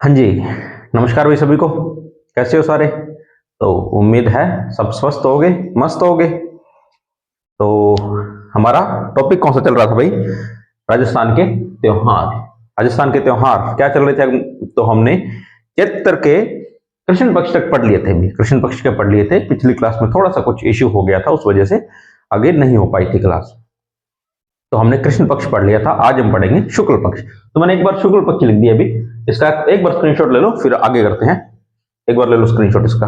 हाँ जी, नमस्कार भाई सभी को। कैसे हो सारे? तो उम्मीद है सब स्वस्थ होगे, मस्त होगे। तो हमारा टॉपिक कौन सा चल रहा था भाई? राजस्थान के त्योहार। राजस्थान के त्योहार क्या चल रहे थे? तो हमने चैत्र के कृष्ण पक्ष तक पढ़ लिए थे भी, कृष्ण पक्ष के पढ़ लिए थे। पिछली क्लास में थोड़ा सा कुछ इश्यू हो गया था, उस वजह से आगे नहीं हो पाई थी क्लास। तो हमने कृष्ण पक्ष पढ़ लिया था, आज हम पढ़ेंगे शुक्ल पक्ष। तो मैंने एक बार शुक्ल पक्ष लिख दिया अभी, इसका एक बार स्क्रीनशॉट ले लो, फिर आगे करते हैं। एक बार ले लो स्क्रीनशॉट इसका।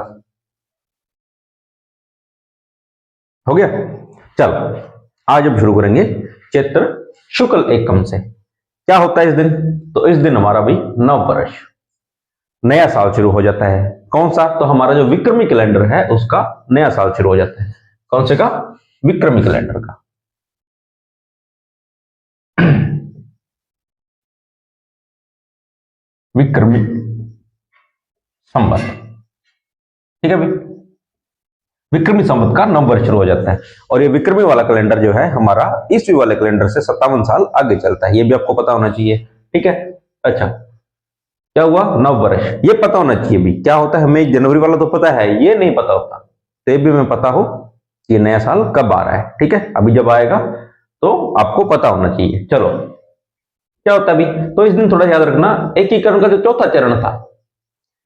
हो गया? चलो, आज हम शुरू करेंगे चैत्र शुक्ल एकम से। क्या होता है इस दिन? तो इस दिन हमारा भी नव वर्ष, नया साल शुरू हो जाता है। कौन सा? तो हमारा जो विक्रमी कैलेंडर है उसका नया साल शुरू हो जाता है। कौन से का? विक्रमी कैलेंडर का। विक्रमी संवत, ठीक है भाई। विक्रमी संवत का नव वर्ष शुरू हो जाता है। और ये विक्रमी वाला कैलेंडर जो है हमारा ईस्वी वाले कैलेंडर से 57 साल आगे चलता है। ये भी आपको पता होना चाहिए, ठीक है। अच्छा, क्या हुआ? नव वर्ष, ये पता होना चाहिए भी क्या होता है। हमें जनवरी वाला तो पता है, ये नहीं पता होता। तो ये भी मैं पता हो कि ये नया साल कब आ रहा है, ठीक है। अभी जब आएगा तो आपको पता होना चाहिए। चलो, क्या होता है अभी? तो इस दिन थोड़ा याद रखना, एकीकरण का जो चौथा चरण था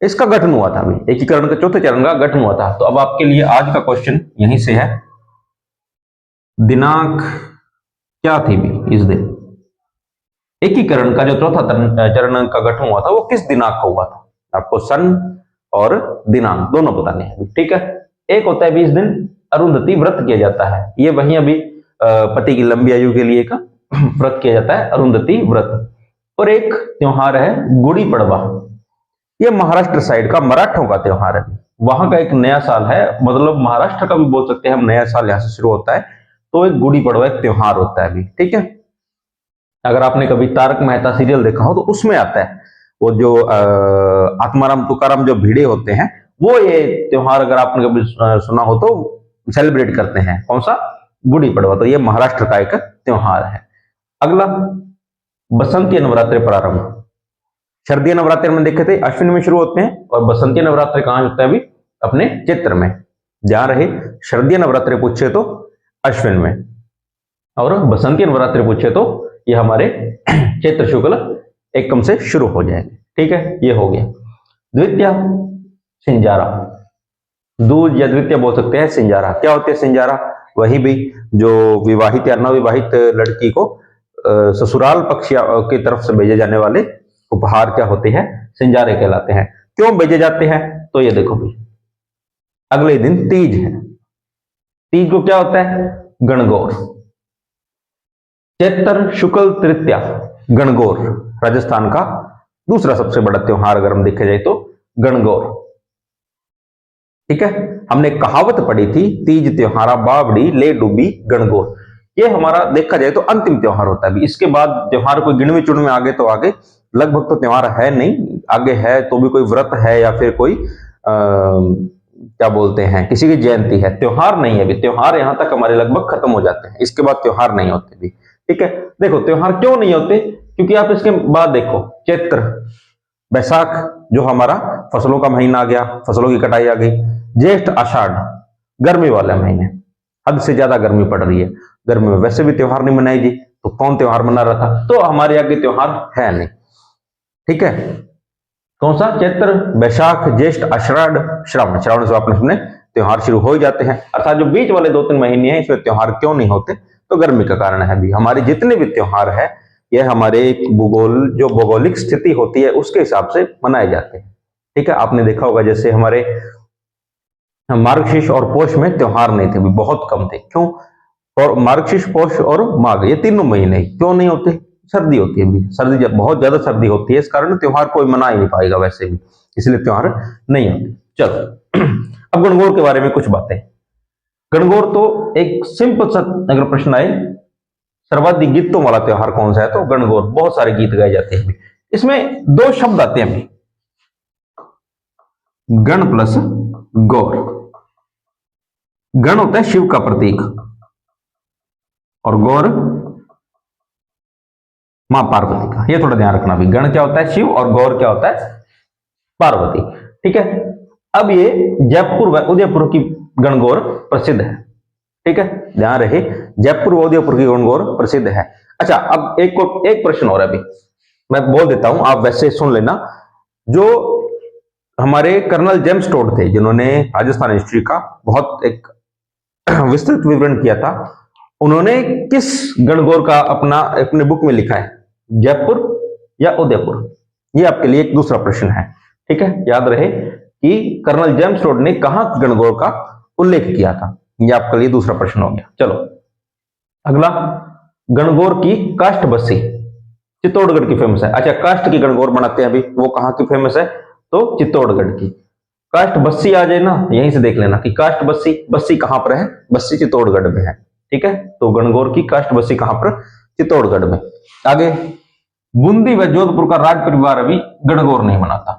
इसका गठन हुआ था। अभी एकीकरण का चौथे चरण का गठन हुआ था। तो अब आपके लिए आज का क्वेश्चन यहीं से है, दिनांक क्या थी भी इस दिन? एकीकरण का जो चौथा चरण का गठन हुआ था वो किस दिनांक को हुआ था? आपको सन और दिनांक दोनों बताने हैं, ठीक है। एक होता है भी इस दिन अरुंधति व्रत किया जाता है। ये वही अभी पति की लंबी आयु के लिए का व्रत किया जाता है, अरुंधति व्रत। और एक त्योहार है गुड़ी पड़वा। ये महाराष्ट्र साइड का मराठों का त्योहार है। वहां का एक नया साल है, मतलब महाराष्ट्र का भी बोल सकते हैं हम, नया साल यहां से शुरू होता है। तो एक गुड़ी पड़वा एक त्योहार होता है अभी, ठीक है। अगर आपने कभी तारक मेहता सीरियल देखा हो तो उसमें आता है वो जो आत्माराम तुकाराम जो भिड़े होते हैं, वो ये त्योहार अगर आपने कभी सुना हो तो सेलिब्रेट करते हैं। कौन सा? गुड़ी पड़वा। तो ये महाराष्ट्र का एक त्योहार है। अगला, बसंती नवरात्रि प्रारंभ। शरदीय नवरात्र में देखे थे अश्विन में शुरू होते हैं, और बसंती नवरात्र कहां होता है अभी? अपने चित्र में। जहां रहे शरदीय नवरात्र पूछे तो अश्विन में, और बसंती नवरात्र पूछे तो ये हमारे चैत्र शुक्ल एकम से शुरू हो जाएंगे, ठीक है। ये हो गया। द्वितीय सिंजारा, दूज या द्वितीय बोल सकते हैं। सिंजारा क्या होते हैं? सिंजारा वही भी जो विवाहित या नवविवाहित लड़की को ससुराल पक्ष की तरफ से भेजे जाने वाले उपहार क्या होते हैं? सिंजारे कहलाते हैं। क्यों भेजे जाते हैं? तो ये देखो भाई, अगले दिन तीज है। तीज को क्या होता है? गणगौर। चैत्र शुक्ल तृतीया गणगौर, राजस्थान का दूसरा सबसे बड़ा त्योहार अगर हम देखा जाए तो गणगौर, ठीक है। हमने कहावत पढ़ी थी, तीज त्योहारा बावड़ी ले डूबी गणगौर। ये हमारा देखा जाए तो अंतिम त्योहार होता है। इसके बाद त्योहार कोई गिनवे चुनवे आगे तो आगे लगभग तो त्योहार है नहीं। आगे है तो भी कोई व्रत है या फिर कोई क्या बोलते हैं, किसी की जयंती है। त्योहार नहीं है अभी। त्योहार यहां तक हमारे लगभग खत्म हो जाते हैं, इसके बाद त्योहार नहीं होते भी, ठीक है। देखो त्योहार क्यों नहीं होते, क्योंकि आप इसके बाद देखो, चैत्र बैसाख जो हमारा फसलों का महीना आ गया, फसलों की कटाई आ गई। ज्येष्ठ आषाढ़ गर्मी वाले महीने, हद से ज्यादा गर्मी पड़ रही है। गर्मी में वैसे भी त्योहार नहीं मनाएगी तो कौन त्योहार मना रहा था? तो हमारे आगे त्योहार है नहीं, ठीक है। कौन सा? चैत्र बैसाख ज्येष्ठ आषाढ़ श्रावण। श्रावण से आपने सुने त्योहार शुरू हो ही जाते हैं। अर्थात जो बीच वाले 2-3 महीने हैं इसमें त्योहार क्यों नहीं होते? तो गर्मी का कारण है भी। हमारे जितने भी त्योहार है ये हमारे एक भूगोल जो भौगोलिक स्थिति होती है उसके हिसाब से मनाए जाते हैं, ठीक है। आपने देखा होगा जैसे हमारे मार्गशीर्ष और पोष में त्योहार नहीं थे, भी बहुत कम थे। क्यों? और मार्गशीर्ष पोष और माघ ये तीनों महीने क्यों नहीं होते? सर्दी होती है भी, सर्दी जब बहुत ज्यादा सर्दी होती है, इस कारण त्योहार कोई मना ही नहीं पाएगा वैसे भी, इसलिए त्योहार नहीं होते। चलो अब गणगौर के बारे में कुछ बातें। गणगौर तो एक सिंपल सा अगर प्रश्न आए, सर्वाधिक गीतों वाला त्योहार कौन सा है? तो गणगौर। बहुत सारे गीत गाए जाते हैं। इसमें 2 शब्द आते हैं, गण प्लस गौर। गण होता है शिव का प्रतीक और गौर मां पार्वती का। ये थोड़ा ध्यान रखना भी, गण क्या होता है? शिव, और गौर क्या होता है? पार्वती। ठीक है, अब ये जयपुर व उदयपुर की गणगौर प्रसिद्ध है। ठीक है, ध्यान रहे, जयपुर व उदयपुर की गणगौर प्रसिद्ध है। अच्छा, अब एक प्रश्न और अभी मैं बोल देता हूं, आप वैसे सुन लेना। जो हमारे कर्नल जेम्स टोड थे, जिन्होंने राजस्थान हिस्ट्री का बहुत एक विस्तृत विवरण किया था, उन्होंने किस गणगौर का अपने बुक में लिखा है, जयपुर या उदयपुर? ये आपके लिए एक दूसरा प्रश्न है। ठीक है, याद रहे कि कर्नल जेम्स टोड ने कहां गणगौर का उल्लेख किया था। ये आपके लिए दूसरा प्रश्न हो गया। चलो अगला, गणगौर की काष्ठ बस्सी चित्तौड़गढ़ की फेमस है। अच्छा, काष्ठ की गणगौर बनाते हैं अभी, वो कहां की फेमस है? तो चित्तौड़गढ़ की। काष्ठ बस्सी आ जाए ना, यहीं से देख लेना कि काष्ठ बस्सी, बस्सी कहां पर है? बस्सी चित्तौड़गढ़ में है। ठीक है, तो गणगौर की काष्ठ बस्सी कहां पर? चित्तौड़गढ़ में। आगे, बूंदी व जोधपुर का राज परिवार अभी गणगौर नहीं बनाता।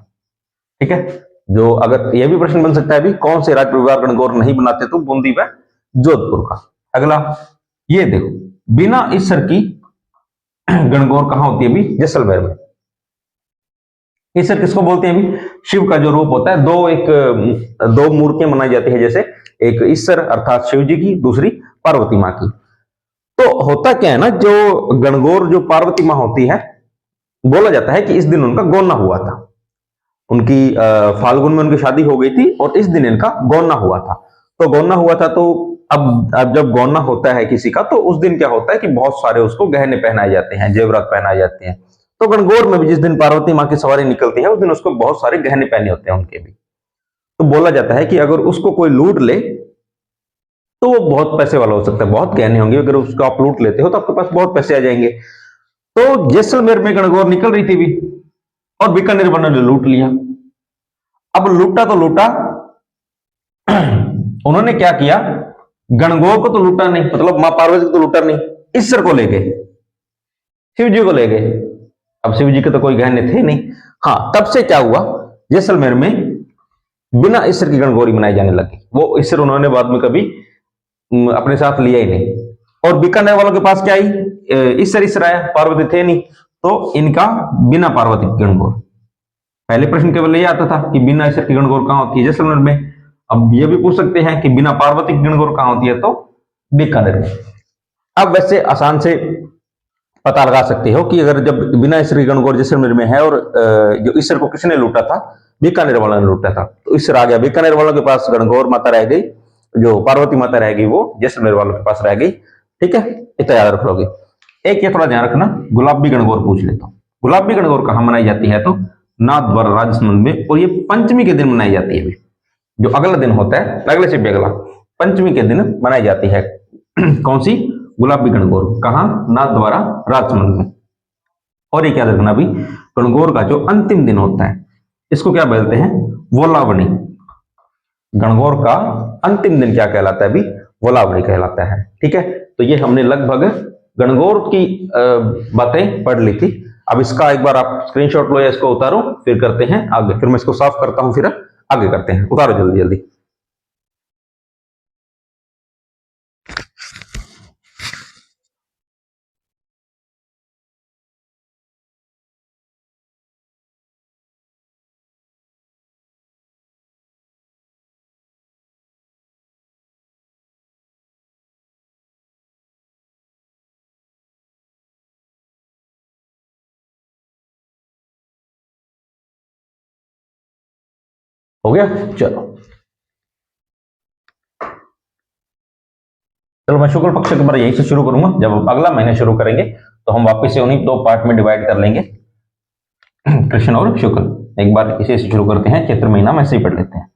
ठीक है, जो अगर यह भी प्रश्न बन सकता है अभी, कौन से राज परिवार गणगौर नहीं बनाते? तो बूंदी व जोधपुर का। अगला, ये देखो, बिना ईसर की गणगौर कहां होती है? अभी जैसलमेर में। ईसर किसको बोलते हैं? अभी शिव का जो रूप होता है, दो मूर्तियां बनाई जाती है, जैसे एक ईसर अर्थात शिव जी की, दूसरी पार्वती मां की। तो होता क्या है ना, जो गणगौर जो पार्वती मां होती है, बोला जाता है कि इस दिन उनका गौना हुआ था। उनकी फाल्गुन में उनकी शादी हो गई थी और इस दिन इनका गौना हुआ था। तो गौना हुआ था, तो अब जब गौना होता है किसी का, तो उस दिन क्या होता है कि बहुत सारे उसको गहने पहनाए जाते हैं, जेवरात पहनाए जाते हैं। तो गणगौर में भी जिस दिन पार्वती मां की सवारी निकलती है, उस दिन उसको बहुत सारे गहने पहने होते हैं उनके भी। तो बोला जाता है कि अगर उसको कोई लूट ले तो वो बहुत पैसे वाला हो सकता है, बहुत गहने होंगे, अगर उसको आप लूट लेते हो तो आपके पास बहुत पैसे आ जाएंगे। तो जैसलमेर में गणगौर निकल रही थी भी, और बीकानेर वालों ने लूट लिया। अब लूटा तो लूटा, उन्होंने क्या किया, गणगौर को तो लूटा नहीं, मतलब मां पार्वती को तो लूटा नहीं, ईश्वर को ले गए, शिव जी को ले गए। अब शिव जी के तो कोई गहने थे नहीं। हाँ, तब से क्या हुआ, जैसलमेर में बिना ईश्वर की गणगौरी बनाई जाने लगी। वो ईश्वर उन्होंने बाद में कभी अपने साथ लिया ही नहीं। और बीकानेर वालों के पास क्या आई, ईश्वर ईश्वर आया, पार्वती थे नहीं, तो इनका बिना पार्वती की गणगौर। पहले प्रश्न केवल ये आता था कि बिना ईश्वर की गणगौर कहां होती है? जैसलमेर में। अब ये भी पूछ सकते हैं कि बिना पार्वती की गणगौर कहां होती है? तो बीकानेर में। अब वैसे आसान से पता लगा सकते हो कि अगर जब बिना ईश्वर की गणगौर जैसलमेर में है और जो ईश्वर को किसने लूटा था? बीकानेर वालों ने लूटा था, तो ईश्वर आ गया बीकानेर वालों के पास, गणगौर माता रह गई, जो पार्वती माता रह गई वो जैसलमेर वालों के पास रह गई। ठीक है, इतना याद रख लोगे। एक ये थोड़ा ध्यान रखना, गुलाबी गणगौर पूछ लेता हूं। गुलाबी गणगौर कहां मनाई जाती है? तो नाथद्वारा राजसमंद में, और ये पंचमी के दिन मनाई जाती है। जो अगला दिन होता है, अगले से भी अगला, पंचमी के दिन मनाई जाती है। कौन सी? गुलाबी गणगौर। कहां? नाथद्वारा राजसमंद में। और ये क्या रखना अभी, गणगौर का जो अंतिम दिन होता है, इसको क्या बोलते हैं? वोलावणी। गणगौर का अंतिम दिन क्या कहलाता है? अभी वोलावणी कहलाता है। ठीक है, तो ये हमने लगभग गणगौर की बातें पढ़ ली थी। अब इसका एक बार आप स्क्रीनशॉट लो या इसको उतारो, फिर करते हैं आगे। फिर मैं इसको साफ करता हूं, फिर आगे करते हैं। उतारो जल्दी जल्दी। हो गया? चलो चलो, मैं शुक्ल पक्ष के बारे यहीं से शुरू करूंगा। जब अगला महीने शुरू करेंगे तो हम वापस से उन्हीं दो पार्ट में डिवाइड कर लेंगे, कृष्ण और शुक्ल। एक बार इसे शुरू करते हैं, चैत्र महीना में से ही पढ़ लेते हैं।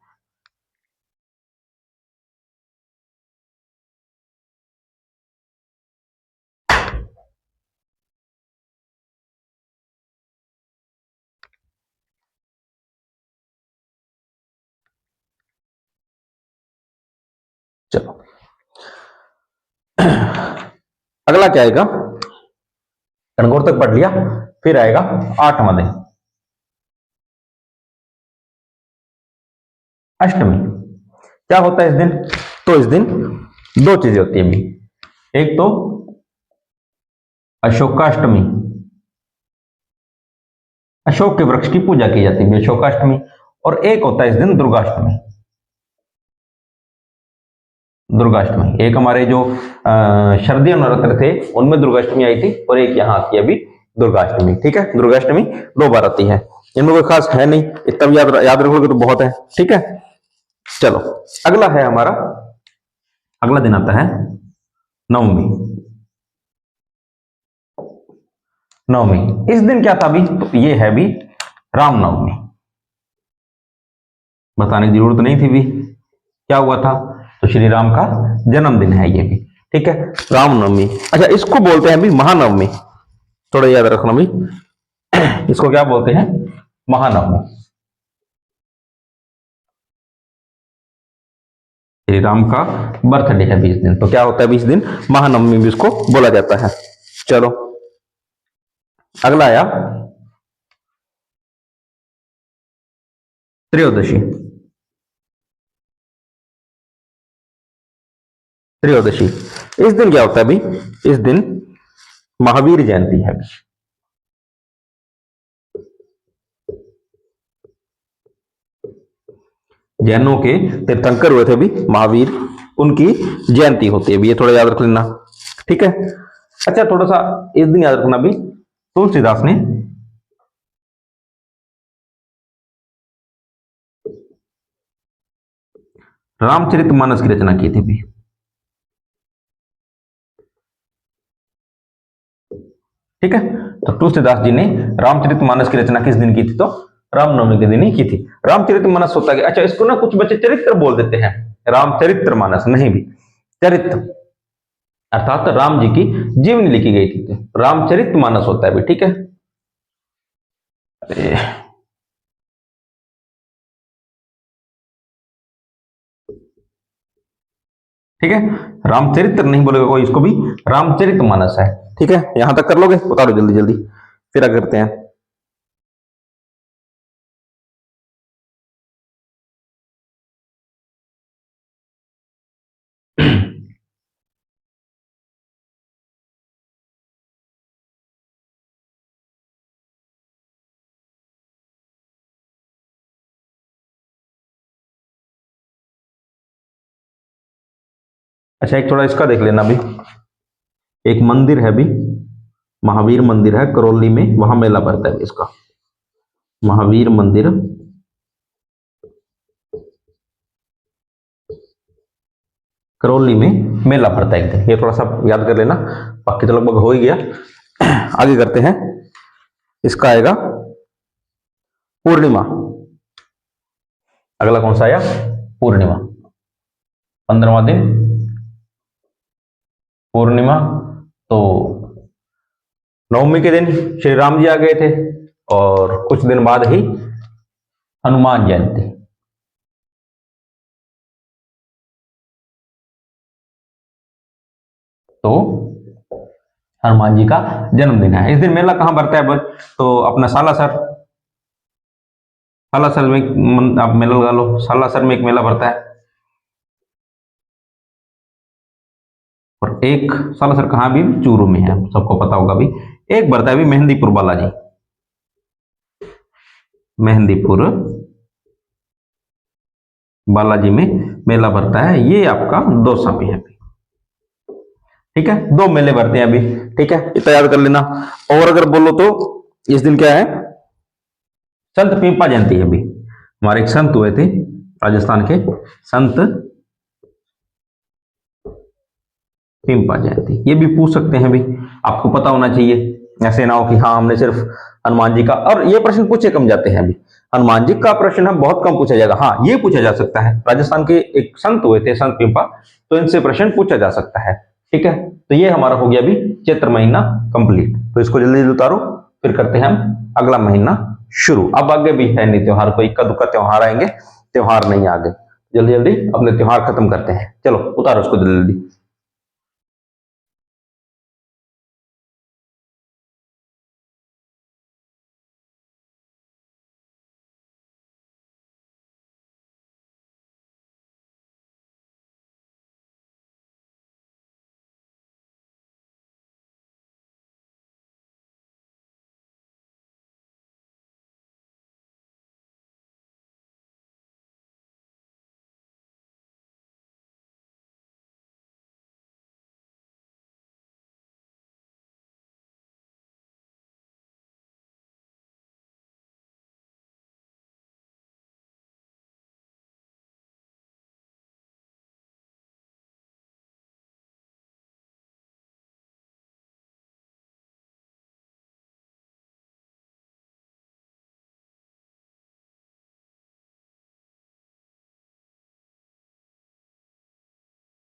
चलो, अगला क्या आएगा? गणगौर तक पढ़ लिया, फिर आएगा 8वां दिन, अष्टमी। क्या होता है इस दिन? तो इस दिन दो चीजें होती है। एक तो अशोकाष्टमी, अशोक के वृक्ष की पूजा की जाती है अशोकाष्टमी। और एक होता है इस दिन दुर्गाष्टमी। दुर्गाष्टमी एक हमारे जो सर्दियों नवरात्र थे उनमें दुर्गाष्टमी आई थी, और एक यहाँ आती है अभी दुर्गाष्टमी। ठीक है, दुर्गाष्टमी 2 बार आती है, इनमें कोई खास है नहीं, इतना भी याद रखोगे तो बहुत है। ठीक है, चलो अगला है हमारा, अगला दिन आता है नवमी। नवमी इस दिन क्या था अभी, तो ये है भी रामनवमी। बताने की जरूरत नहीं थी भी क्या हुआ था, तो श्री राम का जन्मदिन है ये भी। ठीक है, रामनवमी। अच्छा, इसको बोलते हैं भी महानवमी, थोड़ा याद रखना भी, इसको क्या बोलते हैं, महानवमी। श्री राम का बर्थडे है 20 दिन, तो क्या होता है 20 दिन, महानवमी भी इसको बोला जाता है। चलो अगला आया त्रयोदशी। त्रयोदशी इस दिन क्या होता है अभी, इस दिन महावीर जयंती है। जैनों के तीर्थंकर हुए थे अभी महावीर, उनकी जयंती होती है, ये थोड़ा याद रख लेना। ठीक है, अच्छा थोड़ा सा इस दिन याद रखना भी, तुलसीदास ने रामचरितमानस की रचना की थी भी। ठीक है, तो तुलसीदास जी ने रामचरितमानस की रचना किस दिन की थी, तो रामनवमी के दिन ही की थी। रामचरितमानस होता है, अच्छा इसको ना कुछ बच्चे चरित्र बोल देते हैं, रामचरितमानस नहीं भी, चरित्र अर्थात राम जी की जीवनी लिखी गई थी, तो रामचरितमानस होता है भी। ठीक है, ठीक है, रामचरित्र नहीं बोलेगा कोई इसको भी, रामचरितमानस है। ठीक है, यहां तक कर लोगे, उतारो जल्दी जल्दी, फिर आगे करते हैं। अच्छा एक थोड़ा इसका देख लेना भी, एक मंदिर है भी, महावीर मंदिर है करौली में, वहां मेला पड़ता है इसका, महावीर मंदिर करौली में मेला पड़ता है एक दिन, ये थोड़ा सा याद कर लेना, बाकी तो लगभग हो ही गया। आगे करते हैं, इसका आएगा पूर्णिमा। अगला कौन सा आया, पूर्णिमा, 15वां दिन पूर्णिमा। तो नवमी के दिन श्री राम जी आ गए थे, और कुछ दिन बाद ही हनुमान जयंती। तो हनुमान जी का जन्मदिन है, इस दिन मेला कहां बढ़ता है बस, तो अपना सालासर, सालासर में आप मेला लगा लो, सालासर में एक मेला बढ़ता है। और एक सालासर कहाँ भी, चूरू में है, सबको पता होगा भी। एक बढ़ता है भी मेहंदीपुर बालाजी, मेहंदीपुर बालाजी में मेला बढ़ता है, ये आपका दौसा में है। ठीक है, 2 मेले बढ़ते हैं अभी। ठीक है, इतना याद कर लेना। और अगर बोलो तो इस दिन क्या है, संत पीपा जयंती है अभी, हमारे एक संत हुए थे राजस्थान के, संत पिंपा जयंती, ये भी पूछ सकते हैं भी, आपको पता होना चाहिए, ऐसे ना हो कि हाँ हमने सिर्फ हनुमान जी का, और ये प्रश्न पूछे कम जाते हैं अभी, हनुमान जी का प्रश्न हम बहुत कम पूछा जाएगा, हाँ ये पूछा जा सकता है, राजस्थान के एक संत हुए थे संत पिंपा, तो इनसे प्रश्न पूछा जा सकता है। ठीक है, तो ये हमारा हो गया अभी चैत्र महीना कंप्लीट, तो इसको जल्दी जल्दी उतारो, फिर करते हैं हम अगला महीना शुरू। अब आगे भी है नहीं त्योहार, कोई इक्का दुक्का त्योहार आएंगे, त्योहार नहीं आगे, जल्दी जल्दी अपने त्योहार खत्म करते हैं, चलो उतारो उसको जल्दी जल्दी।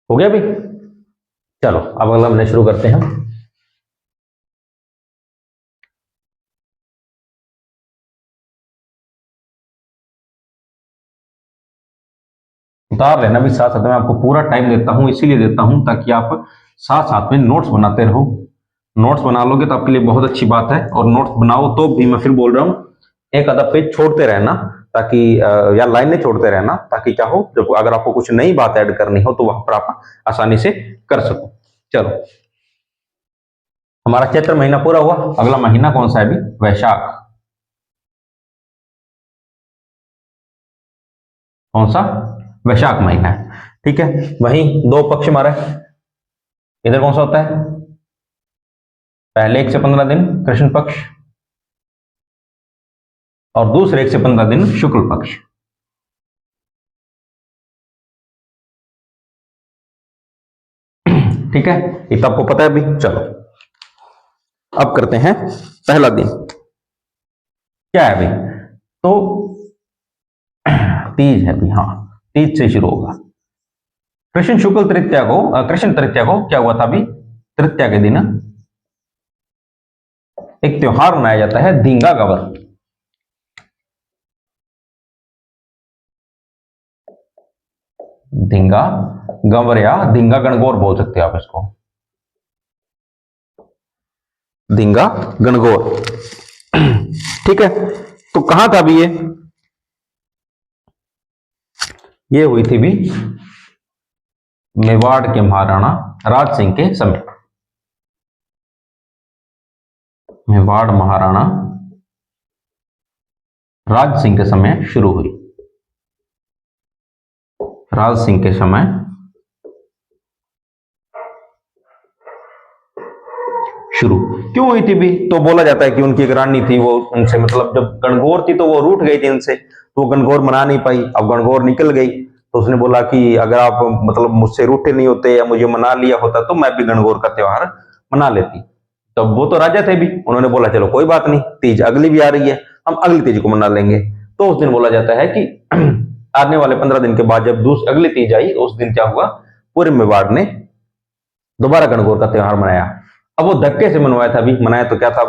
हो गया भी। चलो अब अगला महीने शुरू करते हैं। उतार लेना भी साथ साथ में, आपको पूरा टाइम देता हूं, इसीलिए देता हूं ताकि आप साथ साथ में नोट्स बनाते रहो। नोट्स बना लोगे तो आपके लिए बहुत अच्छी बात है, और नोट्स बनाओ तो भी मैं फिर बोल रहा हूं एक आधा पेज छोड़ते रहना, ताकि या लाइनें छोड़ते रहना, ताकि क्या हो, जब अगर आपको कुछ नई बात ऐड करनी हो तो वहां पर आप आसानी से कर सको। चलो, हमारा चैत्र महीना पूरा हुआ। अगला महीना कौन सा है अभी? वैशाख। कौन सा? वैशाख महीना है। ठीक है, वहीं दो पक्ष हमारा है। इधर कौन सा होता है? पहले 1 से 15 दिन कृष्ण पक्ष, और दूसरे 1 से 15 दिन शुक्ल पक्ष। ठीक है, ये तो आपको पता है अभी। चलो अब करते हैं पहला दिन। क्या है अभी? तो तीज है अभी। हाँ, तीज से शुरू होगा। कृष्ण शुक्ल तृतीया को, कृष्ण तृतीया को क्या हुआ था अभी? तृतीया के दिन एक त्योहार मनाया जाता है, धींगा गवर। धींगा गवर या धींगा गणगौर बोल सकते हो आप इसको। धींगा गणगौर। ठीक है, तो कहां था अभी ये हुई थी भी मेवाड़ के महाराणा राज सिंह के समय। मेवाड़ महाराणा राज सिंह के समय शुरू हुई। राज सिंह के समय शुरू क्यों हुई थी भी? तो बोला जाता है कि उनकी एक रानी थी, वो उनसे मतलब जब गणगौर थी तो वो रूठ गई थी इनसे, तो वो गणगौर मना नहीं पाई। अब गणगौर निकल गई तो उसने बोला कि अगर आप मतलब मुझसे रूठे नहीं होते या मुझे मना लिया होता तो मैं भी गणगौर का त्योहार मना लेती। तो वो तो राजा थे भी, उन्होंने बोला चलो कोई बात नहीं, तीज अगली भी आ रही है, हम अगली तीज को मना लेंगे। तो उस दिन बोला जाता है कि आने वाले 15 दिन के बाद जब अगली तीज आई, उस दिन क्या हुआ, पूरे मेवाड़ ने दोबारा गणगौर का त्योहार मनाया। अब वो धक्के से मनवाया था अभी। मनाया तो क्या था,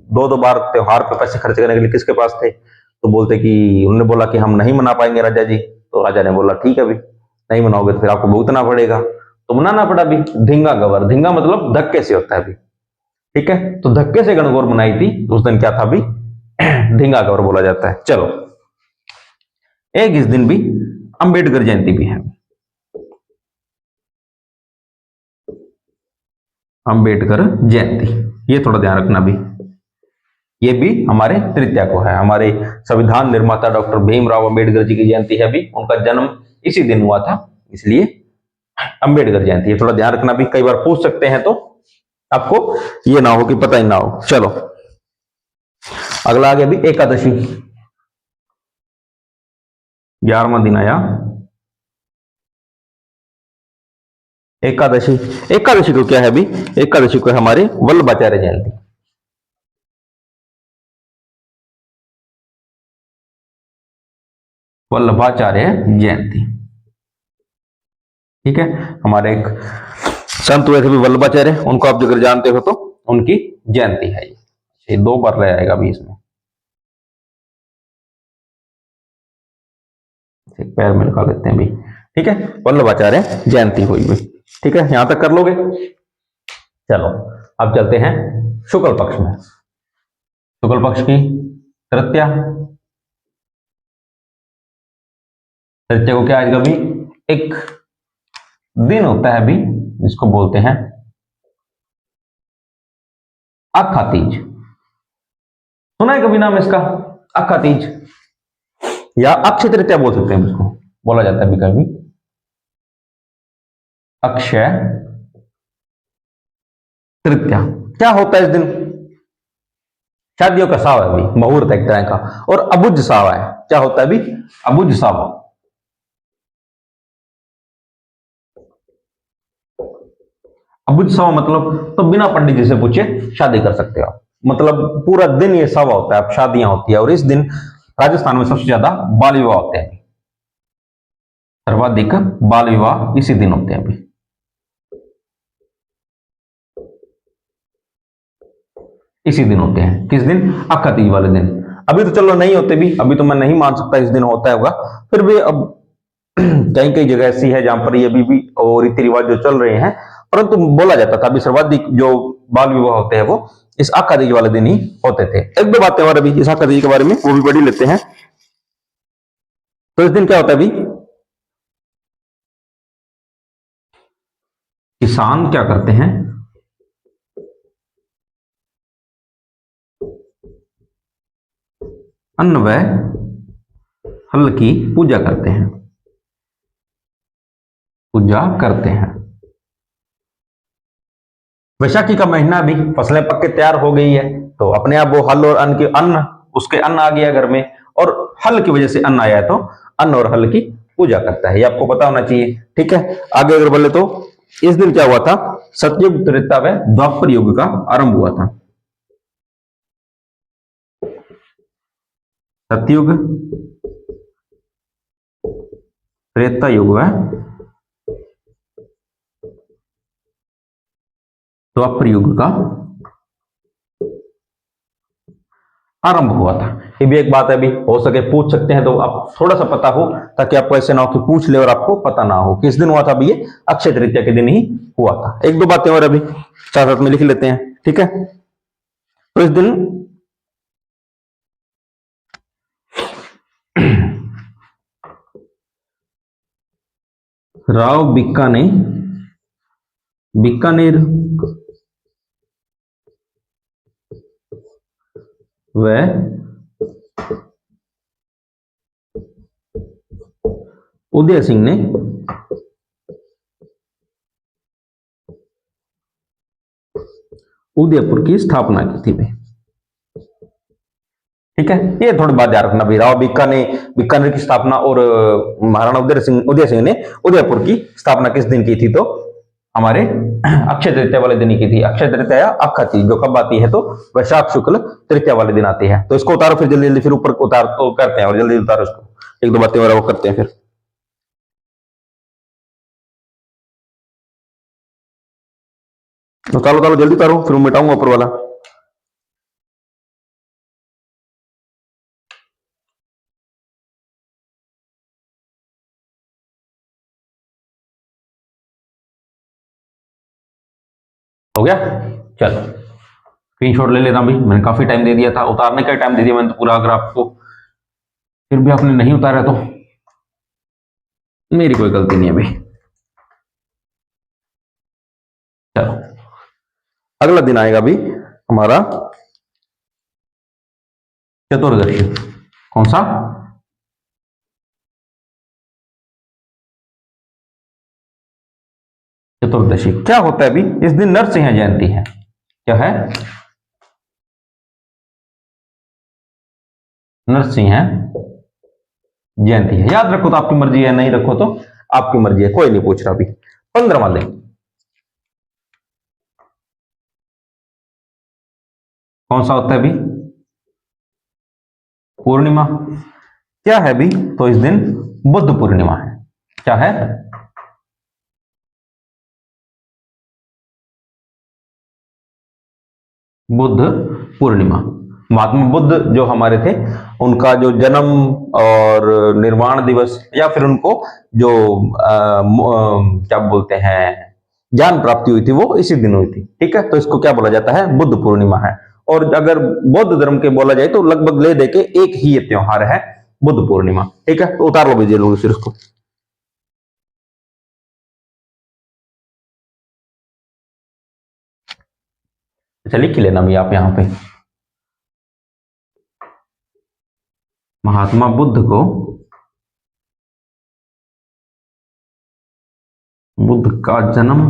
दो दो बार त्योहार पे पैसे खर्च करने के लिए किसके पास थे? तो बोलते कि उन्होंने बोला कि हम नहीं मना पाएंगे राजा जी। तो राजा ने बोला ठीक है, अभी नहीं मनाओगे तो फिर आपको भुगतना पड़ेगा। तो मनाना पड़ा अभी धींगा गवर। धींगा मतलब धक्के से होता है अभी। ठीक है, तो धक्के से गणगौर मनाई थी, उस दिन क्या था अभी? धींगा गवर बोला जाता है। चलो, एक इस दिन भी अंबेडकर जयंती भी है। अंबेडकर जयंती, ये थोड़ा ध्यान रखना भी। ये भी हमारे तृतीया को है। हमारे संविधान निर्माता डॉक्टर भीमराव अंबेडकर जी की जयंती है अभी। उनका जन्म इसी दिन हुआ था, इसलिए अंबेडकर जयंती। ये थोड़ा ध्यान रखना भी, कई बार पूछ सकते हैं तो आपको ये ना हो कि पता ही ना हो। चलो अगला आ गया अभी एकादशी। 11वां दिन आया एकादशी। एकादशी को क्या है अभी? एकादशी को हमारे वल्लभाचार्य जयंती। वल्लभाचार्य जयंती। ठीक है, हमारे एक संत हुए थे भी वल्लभाचार्य, उनको आप अगर जानते हो तो उनकी जयंती है ये 2 बार रह जाएगा अभी इसमें। पैर में लगा लेते हैं भी। ठीक है, वल्लभाचार्य जयंती हुई भी। ठीक है, यहां तक कर लोगे। चलो अब चलते हैं शुक्ल पक्ष में। शुक्ल पक्ष की तृतीया। तृतीया को क्या है कभी? एक दिन होता है अभी जिसको बोलते हैं अखा तीज। सुना है कभी नाम इसका? अखा तीज या अक्षय तृतीया बोल सकते हैं इसको, बोला जाता है अभी कभी अक्षय तृतीया। क्या होता है इस दिन? शादियों का सावा है अभी, मुहूर्त एक तरह का, और अबुझ सावा है। क्या होता है अभी? अबुझ सावा। अबुझ सावा मतलब तो बिना पंडित जी से पूछे शादी कर सकते हो आप। मतलब पूरा दिन ये सावा होता है, अब शादियां होती है, और इस दिन राजस्थान में सबसे ज्यादा बाल विवाह होते हैं। सर्वाधिक बाल विवाह इसी दिन होते हैं अभी। इसी दिन होते हैं। किस दिन? अक्का तीज वाले दिन। अभी तो चलो नहीं होते भी, अभी तो मैं नहीं मान सकता इस दिन होता होगा, फिर भी अब कई कई जगह ऐसी है जहां पर ये अभी भी और रीति रिवाज जो चल रहे हैं, परंतु बोला जाता था अभी सर्वाधिक जो बाल विवाह होते हैं वो इस अक्का तीज वाले दिन ही होते थे। एक दो बातें और अभी इस अक्का तीज के बारे में वो भी पढ़ ही लेते हैं। तो इस दिन क्या होता है? अभी किसान क्या करते हैं? अन्न व हल की पूजा करते हैं, पूजा करते हैं। वैशाखी का महीना भी फसलें पक के तैयार हो गई है, तो अपने आप वो हल और अन्न के अन्न उसके अन्न आ गया घर में, और हल की वजह से अन्न आया है, तो अन्न और हल की पूजा करता है, ये आपको पता होना चाहिए। ठीक है, आगे अगर बोले तो इस दिन क्या हुआ था? सतयुग, त्रेता व द्वापर युग का आरंभ हुआ था। सतयुग, त्रेता युग व द्वापर युग का आरंभ हुआ था। ये भी एक बात है, अभी हो सके पूछ सकते हैं तो आप थोड़ा सा पता हो, ताकि आपको ऐसे ना हो कि पूछ ले और आपको पता ना हो। किस दिन हुआ था? अभी ये अक्षय तृतीया के दिन ही हुआ था। एक दो बातें और अभी साथ साथ में लिख लेते हैं। ठीक है, तो इस दिन राव बीकानेर व उदय सिंह ने उदयपुर की स्थापना की थी भाई। ठीक है, ये थोड़ी बात याद रखना भाई। राव बीकानेर की स्थापना, और महाराणा उदय सिंह ने उदयपुर की स्थापना किस दिन की थी? तो हमारे अक्षय तृतीया वाले दिन ही की थी। अक्षय तृतीया अक्का तीज जो कब आती है? तो वैशाख शुक्ल तृतीया वाले दिन आती है। तो इसको उतारो फिर जल्दी जल्दी, फिर ऊपर उतार तो करते हैं, और जल्दी उतारो इसको, एक दो बातें और वो करते हैं फिर। उतारो उतारो जल्दी उतारो, फिर मिटाऊंगा ऊपर वाला। हो गया? चलो स्क्रीनशॉट ले लेता भाई, मैंने काफी टाइम दे दिया था, उतारने का टाइम दे दिया मैंने तो पूरा। अगर आपको फिर भी आपने नहीं उतारा तो मेरी कोई गलती नहीं है भाई। चलो अगला दिन आएगा अभी हमारा चतुर्दशी। कौन सा? चतुर्दशी क्या होता है? अभी इस दिन नरसिंह जयंती है। क्या है? नरसिंह जयंती है। याद रखो तो आपकी मर्जी है, नहीं रखो तो आपकी मर्जी है, कोई नहीं पूछ रहा। अभी 15वां दिन कौन सा होता है? अभी पूर्णिमा। क्या है अभी? तो इस दिन बुद्ध पूर्णिमा है। क्या है? बुद्ध पूर्णिमा। महात्मा बुद्ध जो हमारे थे, उनका जो जन्म और निर्वाण दिवस, या फिर उनको जो क्या बोलते हैं, ज्ञान प्राप्ति हुई थी, वो इसी दिन हुई थी। ठीक है, तो इसको क्या बोला जाता है? बुद्ध पूर्णिमा है। और अगर बौद्ध धर्म के बोला जाए तो लगभग ले दे के एक ही ये त्योहार है, बुद्ध पूर्णिमा। ठीक है, तो उतार लो भेजिए लोग फिर उसको। अच्छा लिख लेना भी आप यहाँ पे। महात्मा बुद्ध को, बुद्ध का जन्म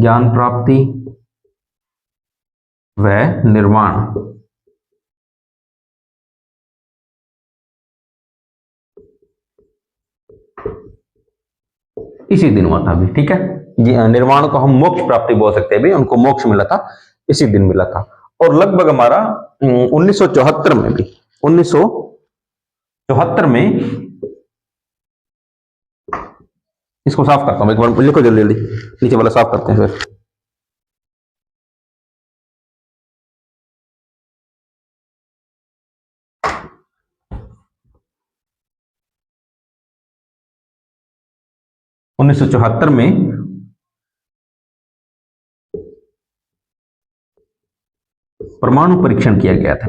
ज्ञान प्राप्ति व निर्वाण इसी दिन हुआ था। अभी ठीक है, निर्वाण को हम मोक्ष प्राप्ति बोल सकते हैं, भी उनको मोक्ष मिला था, इसी दिन मिला था। और लगभग हमारा 1974 में भी, 1974 में इसको साफ करता हूं, एक बार लिखो जल्दी जल्दी, नीचे वाला साफ करते हैं फिर। उन्नीस सौ चौहत्तर में परमाणु परीक्षण किया गया था।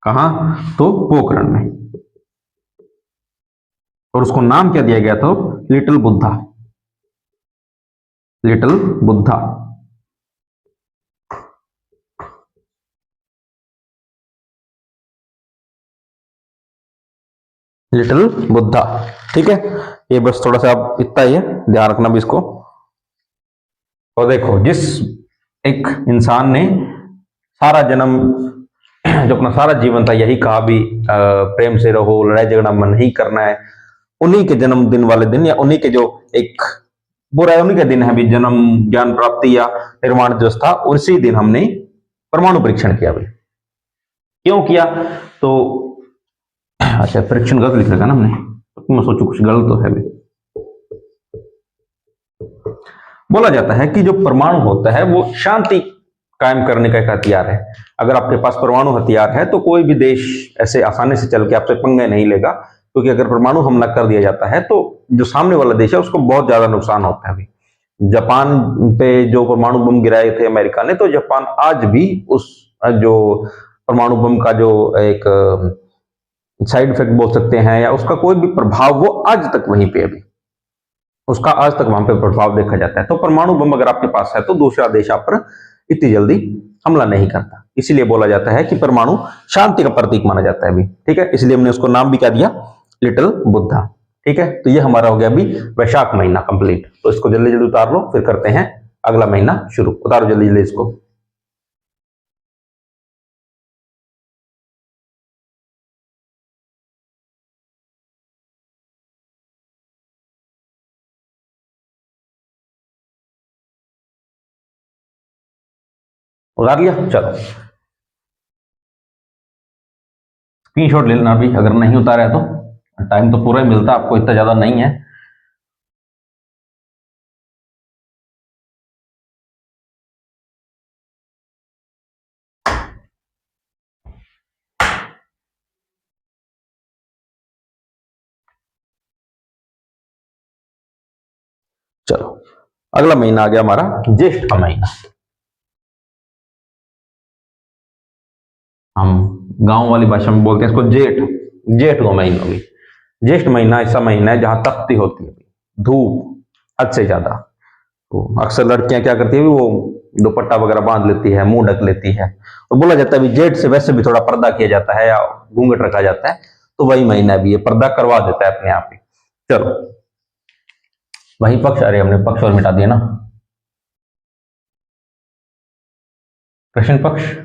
कहा? तो पोखरण में। और उसको नाम क्या दिया गया था? Little Buddha. Little Buddha. Little Buddha. ठीक है, ये बस थोड़ा सा आप इतना ही है, ध्यान रखना भी इसको। और देखो, जिस एक इंसान ने सारा जन्म जो अपना सारा जीवन था यही कहा भी प्रेम से रहो, लड़ाई झगड़ा मन नहीं करना है, उन्हीं के जन्मदिन वाले दिन या उन्हीं के जो एक बुरा है उन्हीं के दिन है भी जन्म ज्ञान प्राप्ति या निर्माण दिवस था, उसी दिन हमने परमाणु परीक्षण किया भाई। क्यों किया? तो अच्छा, परीक्षण गलत लिख रखा ना हमने, तो मैं सोचू कुछ गलत तो है भी। बोला जाता है कि जो परमाणु होता है वो शांति कायम करने का एक हथियार है। अगर आपके पास परमाणु हथियार है तो कोई भी देश ऐसे आसानी से चल के आपसे पंगे नहीं लेगा, क्योंकि अगर परमाणु हमला कर दिया जाता है तो जो सामने वाला देश है उसको बहुत ज्यादा नुकसान होता है। अभी जापान पे जो परमाणु बम गिराए थे अमेरिका ने, तो जापान आज भी उस जो परमाणु बम का जो एक साइड इफेक्ट बोल सकते हैं या उसका कोई भी प्रभाव, वो आज तक वहीं पे अभी उसका आज तक वहां पे प्रभाव देखा जाता है। तो परमाणु बम अगर आपके पास है तो दूसरा देश आप पर इतनी जल्दी हमला नहीं करता। इसीलिए बोला जाता है कि परमाणु शांति का प्रतीक माना जाता है अभी। ठीक है, इसलिए हमने उसको नाम भी क्या दिया? लिटिल बुद्धा। ठीक है, तो ये हमारा हो गया अभी वैशाख महीना कंप्लीट। तो इसको जल्दी जल्दी उतार लो, फिर करते हैं अगला महीना शुरू। उतारो जल्दी जल्दी इसको। उतार लिया? चलो स्क्रीनशॉट ले लेना अभी, अगर नहीं उतारा है तो। टाइम तो पूरा ही मिलता, आपको इतना ज्यादा नहीं है। चलो अगला महीना आ गया हमारा ज्येष्ठ का महीना। हम गांव वाली भाषा में बोलते हैं इसको जेठ। जेठ का महीना भी, ज्येष्ठ महीना ऐसा महीना है जहां तपती होती है धूप हद से ज्यादा। तो अक्सर लड़कियां क्या करती है, वो दुपट्टा वगैरह बांध लेती है, मुंह ढक लेती है। और बोला जाता है भी जेठ से वैसे भी थोड़ा पर्दा किया जाता है या घूंघट रखा जाता है, तो वही महीना भी ये पर्दा करवा देता है अपने आप ही। चलो वही पक्ष, अरे हमने पक्ष और मिटा दिया ना, कृष्ण पक्ष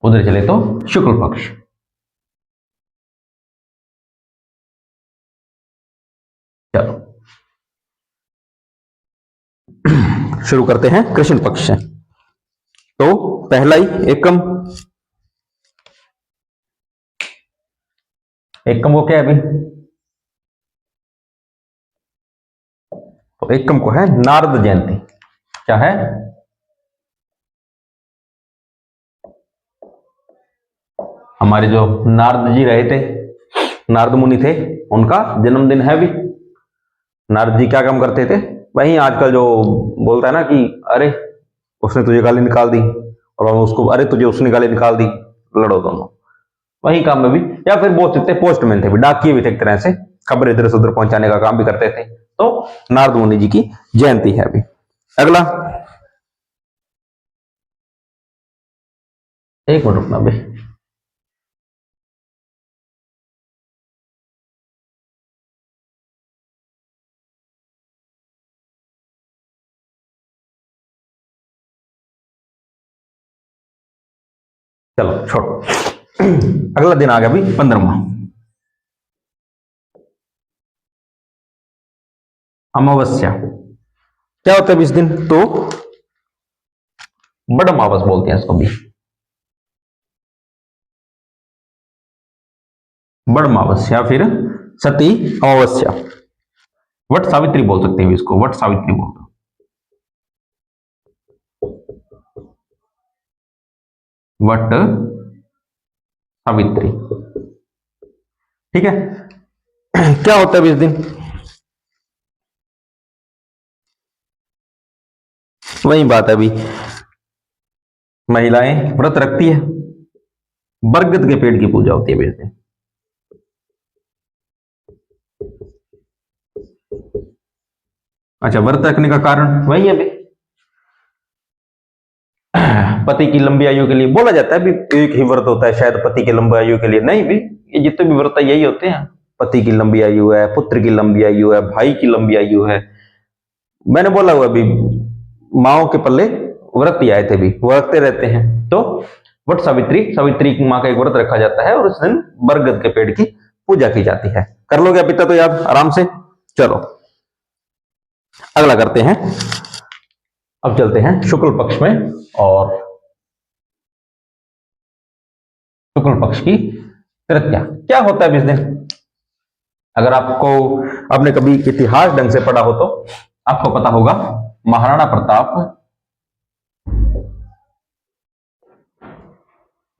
उधर चले तो शुक्ल पक्ष। चलो शुरू करते हैं कृष्ण पक्ष से। तो पहला ही एकम। एकम को क्या है अभी? तो एकम को है नारद जयंती। क्या है? हमारे जो नारद जी रहे थे, नारद मुनि थे, उनका जन्मदिन है भी। नारद जी क्या काम करते थे? वही आजकल जो बोलता है ना कि अरे उसने तुझे गाली निकाल दी, और उसको अरे तुझे उसने गाली निकाल दी, लड़ो दोनों। वही काम में भी, या फिर बोल सकते पोस्टमैन थे भी, डाकिए भी थे एक तरह से, खबर इधर से उधर पहुंचाने का काम भी करते थे। तो नारद मुनि जी की जयंती है अभी। अगला, एक मिनट रुकना भाई। चलो छोड़ो, अगला दिन आ गया भाई 15वां, अमावस्या। क्या होता है इस दिन? तो बड़ अमावस बोलते हैं इसको भी। बड़मावस्या, फिर सती अमावस्या, वट सावित्री बोल सकते हैं इसको, वट सावित्री बोलते हैं, वट सावित्री। ठीक है। क्या होता है इस दिन? वही बात है, अभी महिलाएं व्रत रखती है, बरगद के पेड़ की पूजा होती है इस दिन। अच्छा, व्रत रखने का कारण वही है भाई, पति की लंबी आयु के लिए बोला जाता है भी, एक ही व्रत होता है शायद पति की लंबी आयु के लिए, नहीं भी, ये जितने भी व्रत है यही होते हैं। पति की लंबी आयु है, पुत्र की लंबी आयु है, भाई की लंबी आयु है। मैंने बोला हुआ अभी, माओ के पल्ले व्रत ही आए थे भी, वो रखते रहते हैं। तो वट सावित्री, सावित्री की माँ का एक व्रत रखा जाता है और उस दिन बरगद के पेड़ की पूजा की जाती है। कर लोगे अभी तक तो याद आराम से। चलो अगला करते हैं। अब चलते हैं शुक्ल पक्ष में, और शुक्ल पक्ष की तृतीया क्या होता है इस दिन? अगर आपने कभी इतिहास ढंग से पढ़ा हो तो आपको पता होगा, महाराणा प्रताप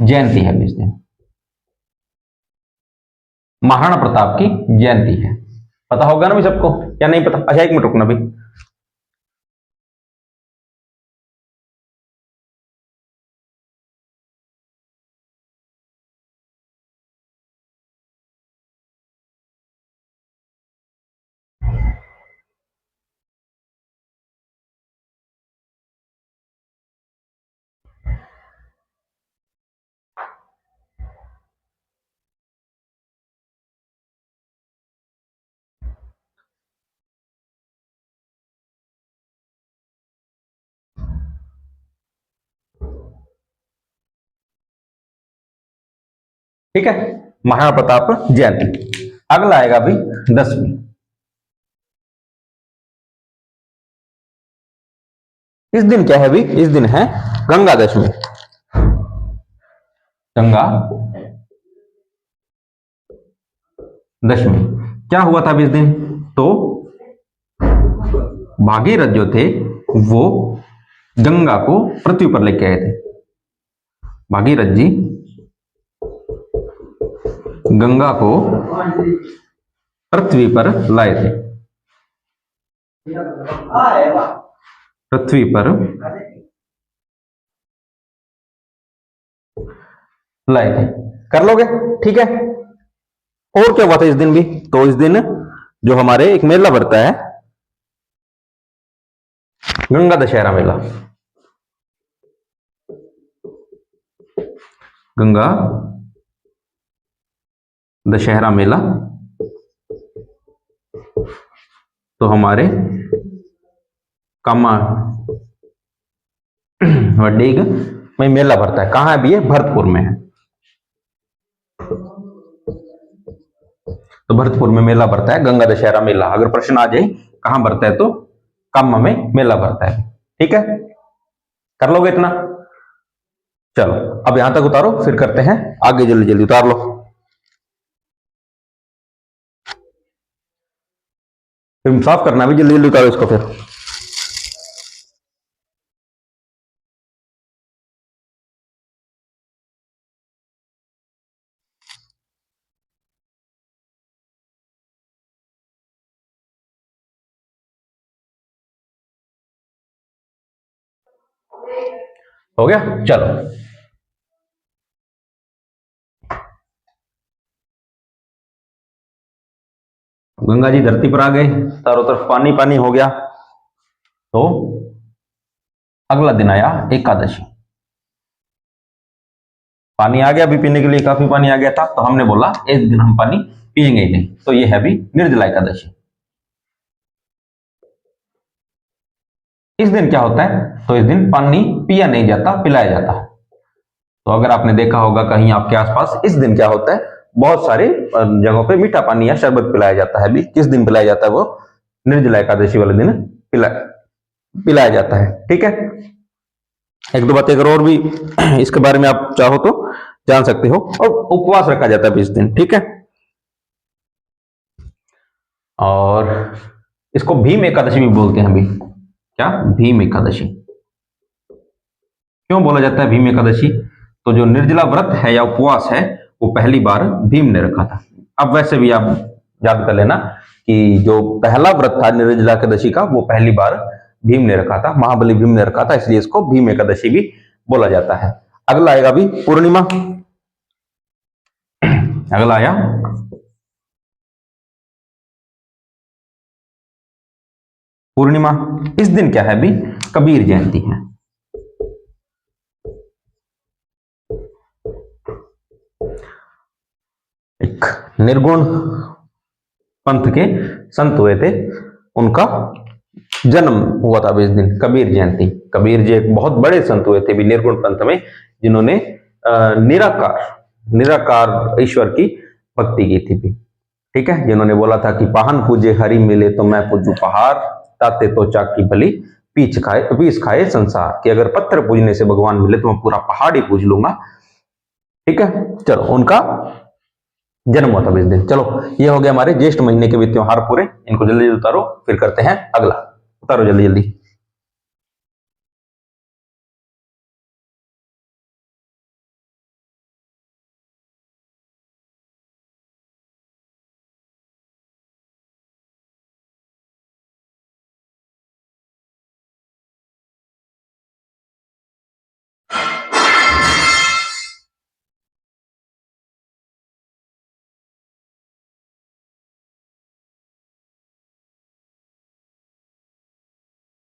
जयंती है इस दिन, महाराणा प्रताप की जयंती है। पता होगा ना भी सबको, या नहीं पता? अच्छा, एक मिनट रुकना भी। ठीक है, महाराणा प्रताप जयंती। अगला आएगा भी दसवीं। इस दिन क्या है भी? इस दिन है गंगा दशमी। गंगा दशमी क्या हुआ था इस दिन? तो भागीरथ जो थे वो गंगा को पृथ्वी पर लेके आए थे। भागीरथ जी गंगा को पृथ्वी पर लाए थे, पृथ्वी पर लाए थे। कर लोगे? ठीक है। और क्या हुआ था इस दिन भी? तो इस दिन जो हमारे एक मेला बढ़ता है, गंगा दशहरा मेला, गंगा दशहरा मेला, तो हमारे कामा वडीग में मेला भरता है। कहां है भी? ये भरतपुर में है। तो भरतपुर में मेला भरता है गंगा दशहरा मेला। अगर प्रश्न आ जाए कहां भरता है, तो कामा में मेला भरता है। ठीक है, कर लोगे इतना? चलो अब यहां तक उतारो, फिर करते हैं आगे। जल्दी जल्दी उतार लो। फिर साफ करना भी, जल्दी जल्दी उतारो इसको फिर। हो गया? चलो गंगा जी धरती पर आ गए, चारों तरफ पानी पानी हो गया। तो अगला दिन आया एकादशी। पानी आ गया भी पीने के लिए, काफी पानी आ गया था, तो हमने बोला एक दिन हम पानी पिएंगे ही नहीं। तो ये है भी निर्जला एकादशी। इस दिन क्या होता है? तो इस दिन पानी पिया नहीं जाता, पिलाया जाता है। तो अगर आपने देखा होगा कहीं आपके आसपास, इस दिन क्या होता है, बहुत सारे जगहों पे मीठा पानी या शरबत पिलाया जाता है भी। किस दिन पिलाया जाता है? वो निर्जला एकादशी वाले दिन पिलाया जाता है। ठीक है, एक दो बातें अगर और भी इसके बारे में आप चाहो तो जान सकते हो। और उपवास रखा जाता है इस दिन। ठीक है, और इसको भीम एकादशी भी बोलते हैं अभी। क्या? भीम एकादशी। क्यों बोला जाता है भीम एकादशी? तो जो निर्जला व्रत है या उपवास है वो पहली बार भीम ने रखा था। अब वैसे भी आप याद कर लेना कि जो पहला व्रत था निर्जला एकादशी का वो पहली बार भीम ने रखा था, महाबली भीम ने रखा था, इसलिए इसको भीम एकादशी भी बोला जाता है। अगला आएगा भी पूर्णिमा। अगला आया पूर्णिमा। इस दिन क्या है भी? कबीर जयंती है। एक निर्गुण पंथ के संत हुए थे, उनका जन्म हुआ था इस दिन, कबीर जयंती। कबीर जी एक बहुत बड़े संत हुए थे भी निर्गुण पंथ में, जिन्होंने निराकार निराकार ईश्वर की भक्ति की थी भी। ठीक है, जिन्होंने बोला था कि पाहन पूजे हरि मिले तो मैं पूजू पहाड़, ताते तो चाकी भली पीस खाए संसार, कि अगर पत्थर पूजने से भगवान मिले तो मैं पूरा पहाड़ ही पूज लूंगा। ठीक है, चलो उनका जन्म हुआ था इस दिन। चलो ये हो गया हमारे ज्येष्ठ महीने के भी त्योहार पूरे, इनको जल्दी जल्दी उतारो, फिर करते हैं अगला। उतारो जल्दी जल्दी।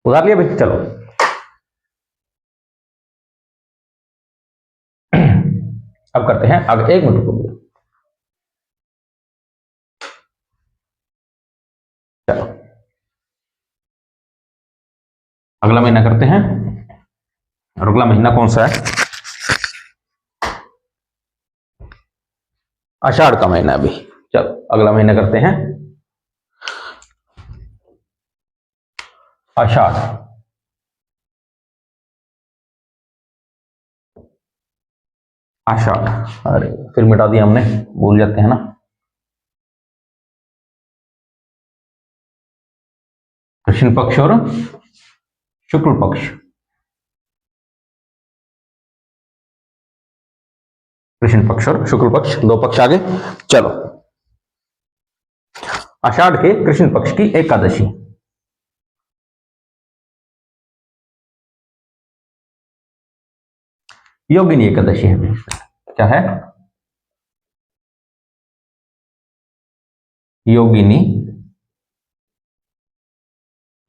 उतार लिया भाई, चलो। अब करते हैं आगे, 1 मिनट को। चलो अगला महीना करते हैं, और अगला महीना कौन सा है? आषाढ़ का महीना अभी। चलो अगला महीना करते हैं आषाढ़। आषाढ़, अरे फिर मिटा दिया हमने, भूल जाते हैं ना। कृष्ण पक्ष और शुक्ल पक्ष। कृष्ण पक्ष और शुक्ल पक्ष, 2 पक्ष आगे। चलो आषाढ़ के कृष्ण पक्ष की एकादशी। योगिनी एकादशी है। क्या है? योगिनी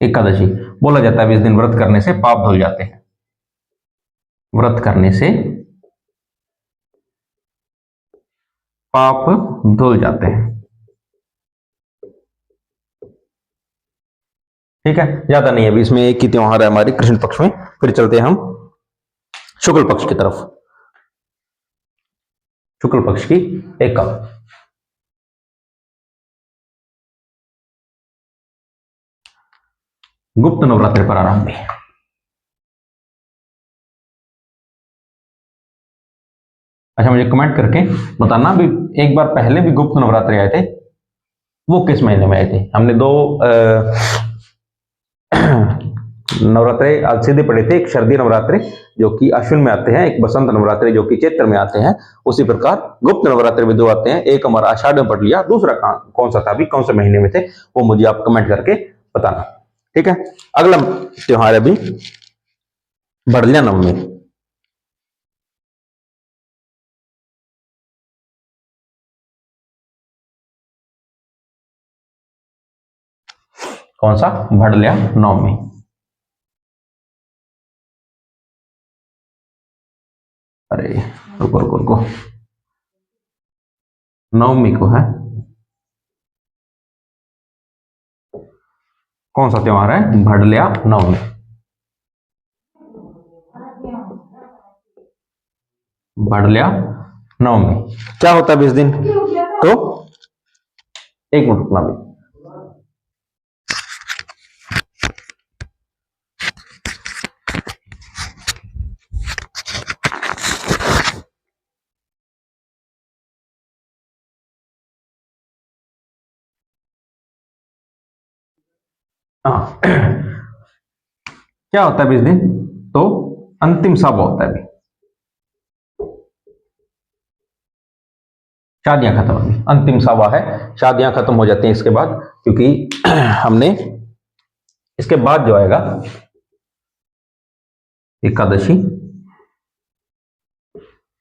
एकादशी। बोला जाता है इस दिन व्रत करने से पाप धुल जाते हैं। व्रत करने से पाप धुल जाते हैं। ठीक है, ज्यादा नहीं है अभी, इसमें एक ही त्योहार है हमारे कृष्ण पक्ष में। फिर चलते हैं हम शुक्ल पक्ष की तरफ। शुक्ल पक्ष की एकादशी। गुप्त नवरात्रि प्रारंभ। अच्छा, मुझे कमेंट करके बताना भी, एक बार पहले भी गुप्त नवरात्रि आए थे, वो किस महीने में आए थे? हमने 2 नवरात्रे आज सीधे पड़े थे, एक शरदी नवरात्रि जो कि अश्विन में आते हैं, एक बसंत नवरात्रि जो कि चैत्र में आते हैं। उसी प्रकार गुप्त नवरात्रि भी 2 आते हैं, एक हमारा आषाढ़ में पढ़ लिया, दूसरा कौन सा था अभी, कौन से महीने में थे, वो मुझे आप कमेंट करके बताना। ठीक है, अगला त्योहार है अभी बड़लिया नवमी। कौन सा? भड़लिया नवमी। अरे रुको रुको रुको, नवमी को है, कौन सा त्योहार है? भड़लिया नवमी। भड़लिया नवमी क्या होता है इस दिन? तो 1 मिनट रुकना भी। हाँ क्या होता है अभी इस दिन, तो अंतिम सावा होता है अभी, शादियां खत्म, अभी अंतिम सावा है, शादियां खत्म हो जाती हैं इसके बाद, क्योंकि हमने इसके बाद जो आएगा एकादशी,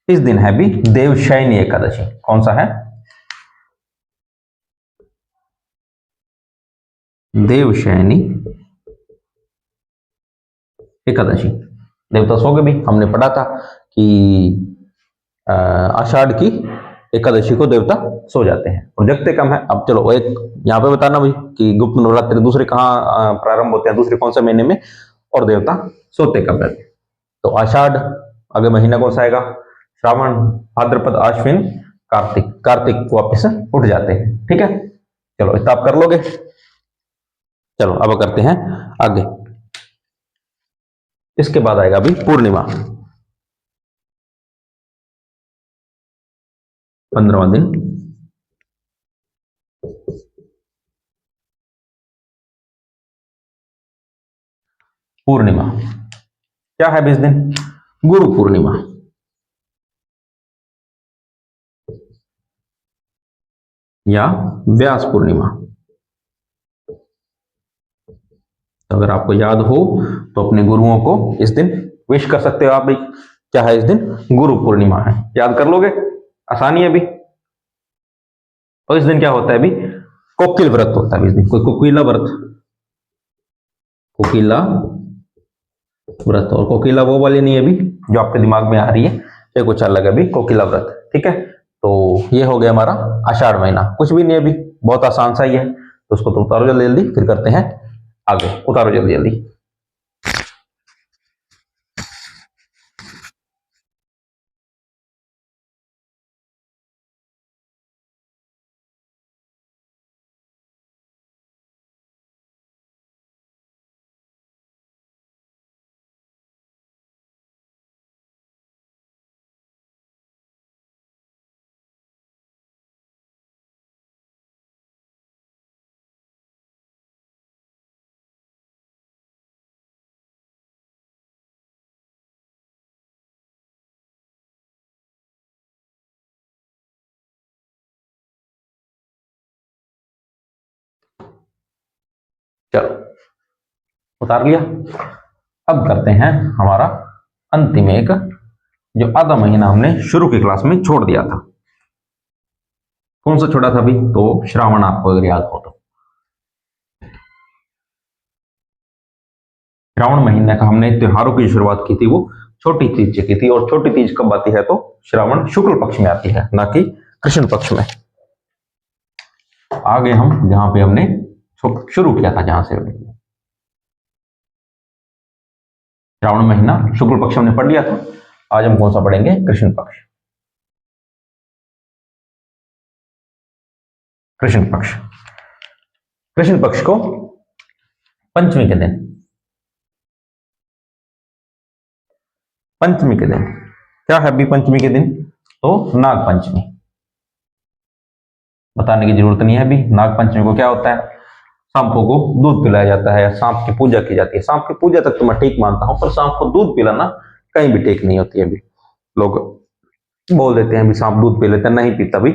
इस दिन है भी देवशयनी एकादशी। कौन सा है? देवशयनी एकादशी। देवता सो गए भी, हमने पढ़ा था कि आषाढ़ की एकादशी को देवता सो जाते हैं और जगते कम है। अब चलो एक यहाँ पे बताना भाई कि गुप्त नवरात्रि दूसरे कहाँ प्रारंभ होते हैं, दूसरे कौन से महीने में, और देवता सोते कब है? तो आषाढ़, अगले महीना कौन सा आएगा? श्रावण, भाद्रपद, आश्विन, कार्तिक। कार्तिक वापिस उठ जाते हैं। ठीक है, चलो इतना आप कर लोगे। चलो अब करते हैं आगे। इसके बाद आएगा अभी पूर्णिमा, 15वां दिन। पूर्णिमा क्या है इस दिन? गुरु पूर्णिमा या व्यास पूर्णिमा। तो अगर आपको याद हो तो अपने गुरुओं को इस दिन विश कर सकते हो आप भी। क्या है इस दिन? गुरु पूर्णिमा है, याद कर लोगे, आसानी है अभी। और इस दिन क्या होता है अभी? कोकिल व्रत होता है इस दिन, कोई कोकिला व्रत, कोकिला व्रत। और कोकिला वो वाली नहीं है अभी जो आपके दिमाग में आ रही है, ये कुछ अलग है अभी कोकिला व्रत। ठीक है, तो ये हो गया हमारा आषाढ़ महीना, कुछ भी नहीं अभी, बहुत आसान सा ही है। तो उसको तो उतारो जल्दी जल्दी, फिर करते हैं आगे। उतारो जल्दी जल्दी। चलो उतार लिया। अब करते हैं हमारा अंतिम एक, जो आधा महीना हमने शुरू की क्लास में छोड़ दिया था। कौन सा छोड़ा था अभी? तो श्रावण, आपको अगर याद हो तो। श्रावण महीने का हमने त्योहारों की शुरुआत की थी, वो छोटी तीज से की थी। और छोटी तीज कब आती है? तो श्रावण शुक्ल पक्ष में आती है, ना कि कृष्ण पक्ष में। आगे हम जहां पे हमने शुरू किया था, जहां से श्रावण महीना शुक्ल पक्ष हमने पढ़ लिया था। आज हम कौन सा पढ़ेंगे? कृष्ण पक्ष। कृष्ण पक्ष, कृष्ण पक्ष को पंचमी के दिन, पंचमी के दिन क्या है अभी? पंचमी के दिन तो नाग पंचमी। बताने की जरूरत नहीं है अभी। नाग पंचमी को क्या होता है? सांपों को दूध पिलाया जाता है, सांप की पूजा की जाती है। सांप की पूजा तक तो मैं ठीक मानता हूं, पर सांप को दूध पिलाना कहीं भी ठीक नहीं होती है अभी। लोग बोल देते हैं भी सांप दूध पी लेते हैं, नहीं पीता भी।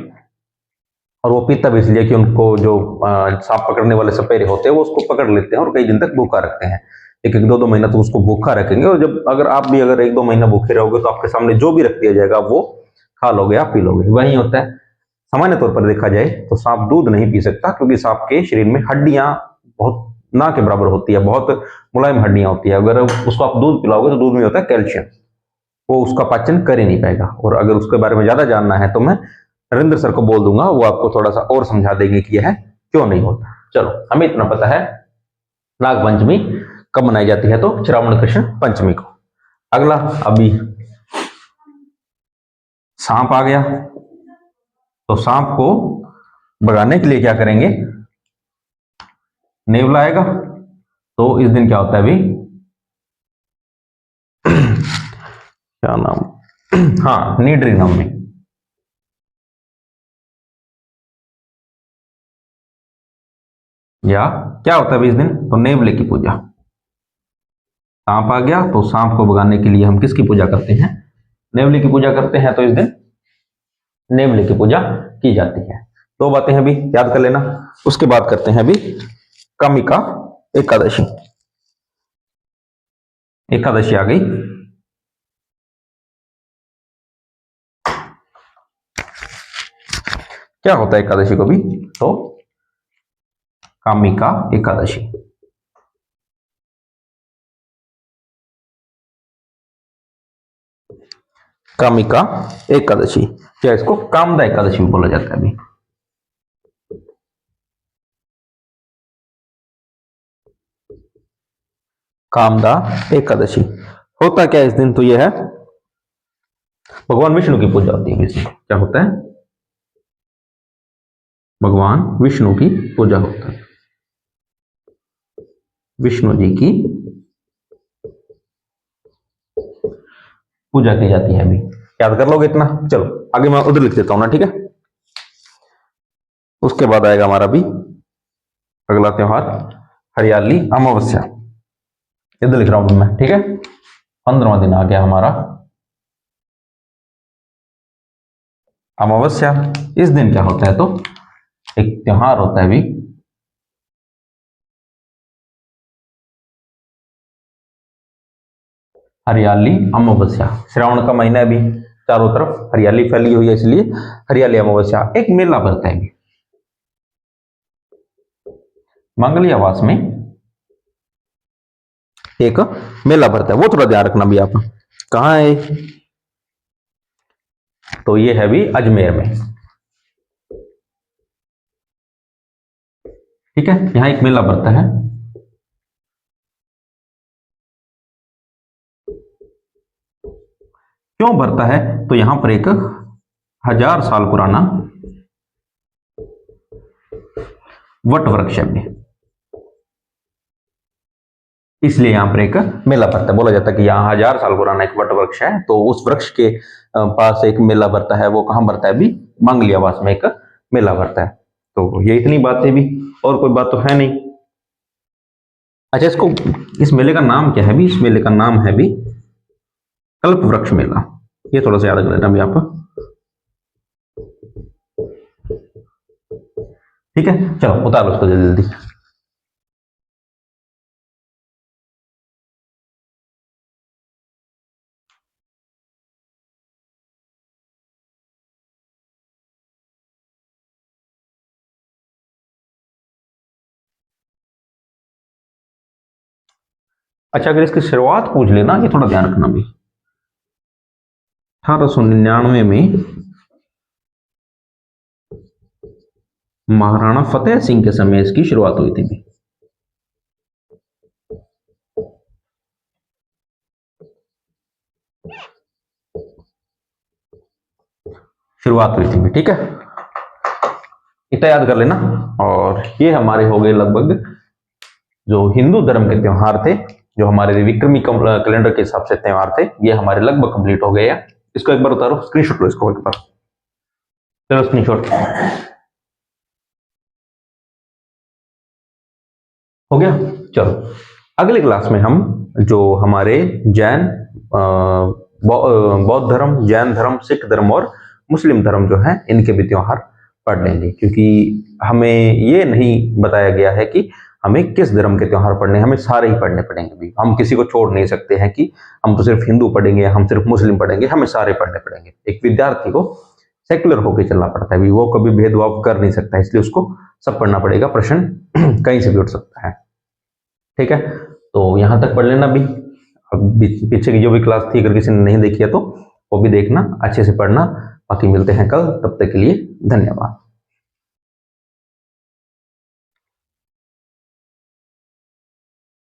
और वो पीता भी इसलिए कि उनको जो सांप पकड़ने वाले सपेरे होते हैं वो उसको पकड़ लेते हैं और कई दिन तक भूखा रखते हैं। एक एक दो दो महीना तो उसको भूखा रखेंगे, और जब अगर आप भी अगर एक दो महीना भूखे रहोगे तो आपके सामने जो भी रख दिया जाएगा वो खा लोगे, आप पी लोगे। वही होता है। सामान्य तौर पर देखा जाए तो सांप दूध नहीं पी सकता, क्योंकि सांप के शरीर में हड्डियां बहुत ना के बराबर होती है, बहुत मुलायम हड्डियां होती है। अगर उसको आप दूध पिलाओगे तो दूध में होता है कैल्शियम, वो उसका पाचन कर ही नहीं पाएगा। और अगर उसके बारे में ज्यादा जानना है तो मैं नरेंद्र सर को बोल दूंगा, वो आपको थोड़ा सा और समझा देंगे कि यह क्यों नहीं होता। चलो हमें इतना पता है नाग पंचमी कब मनाई जाती है, तो श्रावण कृष्ण पंचमी को। अगला अभी सांप आ गया, तो सांप को भगाने के लिए क्या करेंगे? नेवला आएगा। तो इस दिन क्या होता है अभी? क्या नाम? हाँ, नीडरी नवमी। या क्या होता है अभी इस दिन, तो नेवले की पूजा। सांप आ गया तो सांप को भगाने के लिए हम किसकी पूजा करते हैं, नेवले की पूजा करते हैं। तो इस दिन नेवले की पूजा की जाती है। दो बातें हैं अभी याद कर लेना। उसके बाद करते हैं अभी कामिका एकादशी। एकादशी आ गई। क्या होता है एकादशी को भी, तो कामिका एकादशी। कामिका एकादशी, क्या इसको कामदा एकादशी भी बोला जाता है अभी। कामदा एकादशी होता क्या इस दिन, तो यह है भगवान विष्णु की पूजा होती है इस दिन। क्या होता है, भगवान विष्णु की पूजा होता है, विष्णु जी की पूजा की जाती है अभी। याद कर लोगे इतना, चलो आगे मैं उधर लिख देता हूं ना, ठीक है। उसके बाद आएगा हमारा भी अगला त्योहार हरियाली अमावस्या। इधर लिख रहा हूं मैं, ठीक है। 15वां दिन आ गया हमारा अमावस्या। इस दिन क्या होता है, तो एक त्योहार होता है भी हरियाली अमावस्या। श्रावण का महीना है भी, चारों तरफ हरियाली फैली हुई है, इसलिए हरियाली अमावस्या एक मेला भरता है भी। मंगली आवास में एक मेला भरता है, वो थोड़ा ध्यान रखना भी आप। कहाँ है, तो ये है भी अजमेर में, ठीक है। यहां एक मेला भरता है। क्यों भरता है, तो यहां पर एक 1000 साल पुराना वट वृक्ष है, इसलिए यहां पर एक मेला भरता है। बोला जाता है कि यहाँ 1000 साल पुराना एक वट वृक्ष है, तो उस वृक्ष के पास एक मेला भरता है। वो कहां भरता है भी, मंगली आवास में एक मेला भरता है। तो ये इतनी बातें भी, और कोई बात तो है नहीं। अच्छा, इसको इस मेले का नाम क्या है भी, इस मेले का नाम है भी कल्प वृक्ष मेला। ये थोड़ा सा याद कर लेना भी आप, ठीक है। चलो उतार लो उसको जल्दी जल्दी। अच्छा, अगर इसकी शुरुआत पूछ लेना, ये थोड़ा ध्यान रखना भी। 1899 में महाराणा फतेह सिंह के समय इसकी शुरुआत हुई थी भी। शुरुआत हुई थी भी, ठीक है। इतना याद कर लेना। और ये हमारे हो गए लगभग जो हिंदू धर्म के त्योहार थे, जो हमारे विक्रमी कैलेंडर के हिसाब से त्योहार थे, ये हमारे लगभग कंप्लीट हो गए हैं। इसको एक बार उतारो, स्क्रीनशॉट लो इसको एक बार। चलो स्क्रीनशॉट हो गया। चलो अगली क्लास में हम जो हमारे जैन, बौद्ध धर्म, जैन धर्म, सिख धर्म और मुस्लिम धर्म जो है, इनके भी त्योहार पढ़ लेंगे। क्योंकि हमें ये नहीं बताया गया है कि हमें किस धर्म के त्योहार पढ़ने, हमें सारे ही पढ़ने पड़ेंगे भी। हम किसी को छोड़ नहीं सकते हैं कि हम तो सिर्फ हिंदू पढ़ेंगे, हम सिर्फ मुस्लिम पढ़ेंगे, हमें सारे पढ़ने पड़ेंगे। एक विद्यार्थी को सेक्युलर होकर चलना पड़ता है भी, वो कभी भेदभाव कर नहीं सकता, इसलिए उसको सब पढ़ना पड़ेगा। प्रश्न कहीं से भी उठ सकता है, ठीक है। तो यहां तक पढ़ लेना भी। अब पीछे की जो भी क्लास थी, अगर किसी ने नहीं देखी है तो वो भी देखना, अच्छे से पढ़ना। बाकी मिलते हैं कल, तब तक के लिए धन्यवाद।